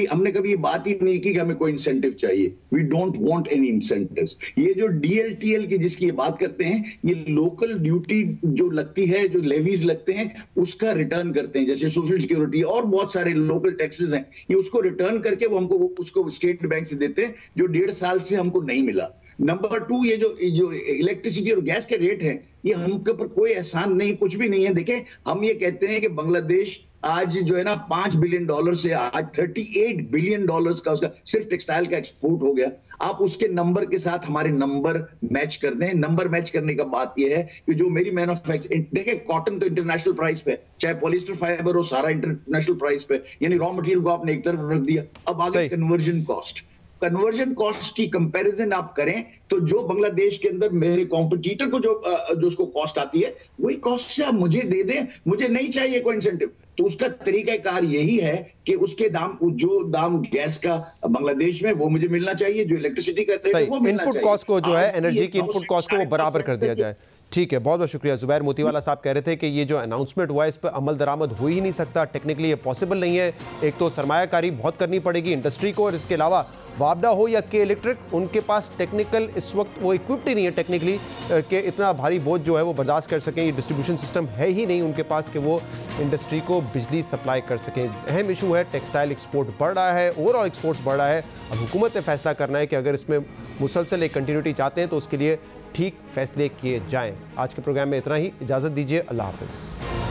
हमने कभी ये बात ही नहीं की कि हमें कोई इंसेंटिव चाहिए। We don't want any incentives. ये जो DLTL की जिसकी बात करते हैं, ये लोकल ड्यूटी जो लगती है, जो लेवीज लगते हैं, उसका रिटर्न करते हैं, जैसे सोशल सिक्योरिटी और बहुत सारे लोकल टैक्सेस हैं, ये उसको रिटर्न करके वो हमको उसको स्टेट बैंक से देते हैं, जो 1.5 साल से हमको नहीं मिला। नंबर 2, ये जो इलेक्ट्रिसिटी और गैस के रेट हैं, ये हमके ऊपर कोई एहसान नहीं, कुछ भी नहीं है। देखें, हम ये कहते हैं कि बांग्लादेश आज जो है ना $5 बिलियन से आज $38 बिलियन का उसका सिर्फ टेक्सटाइल का एक्सपोर्ट हो गया। आप उसके नंबर के साथ हमारे नंबर मैच कर दें। नंबर मैच करने का बात यह है कि जो मेरी मैन्युफैक्चरिंग, देखें कॉटन तो इंटरनेशनल प्राइस पे, चाहे पॉलिएस्टर फाइबर हो, सारा इंटरनेशनल प्राइस पे, यानी रॉ मटेरियल को आपने एक तरफ रख दिया। अब आगे कन्वर्जन कॉस्ट की कंपैरिजन आप करें तो जो बांग्लादेश के अंदर मेरे कॉम्पिटिटर को जो उसको कॉस्ट आती है, वही कॉस्ट से आप मुझे दे दें, मुझे नहीं चाहिए कोई इंसेंटिव। तो उसका तरीकाकार यही है कि उसके दाम, जो दाम गैस का बांग्लादेश में, वो मुझे मिलना चाहिए, जो इलेक्ट्रिसिटी का रेट है वो मिलना चाहिए। इनपुट कॉस्ट को जो है, एनर्जी की इनपुट कॉस्ट को वो बराबर कर दिया जाए। ठीक है, बहुत बहुत शुक्रिया। जुबैर मोतीवाला साहब कह रहे थे कि ये जो अनाउंसमेंट हुआ, इस पर अमल दरामद हो ही नहीं सकता, टेक्निकली ये पॉसिबल नहीं है। एक तो सरमायाकारी बहुत करनी पड़ेगी इंडस्ट्री को, और इसके अलावा वापडा हो या के इलेक्ट्रिक, उनके पास टेक्निकल इस वक्त वो इक्विप्ड ही नहीं है टेक्निकली कि इतना भारी बोझ जो है वो बर्दाश्त कर सकें। ये डिस्ट्रीब्यूशन सिस्टम है ही नहीं उनके पास कि वो इंडस्ट्री को बिजली सप्लाई कर सकें। अहम इशू है, टेक्सटाइल एक्सपोर्ट बढ़ रहा है, ओवरऑल एक्सपोर्ट्स बढ़ रहा है। अब हुकूमत ने फैसला करना है कि अगर इसमें मुसलसल एक कंटिन्यूटी चाहते हैं तो उसके लिए ठीक फैसले किए जाएं। आज के प्रोग्राम में इतना ही, इजाज़त दीजिए, अल्लाह हाफ़िज़।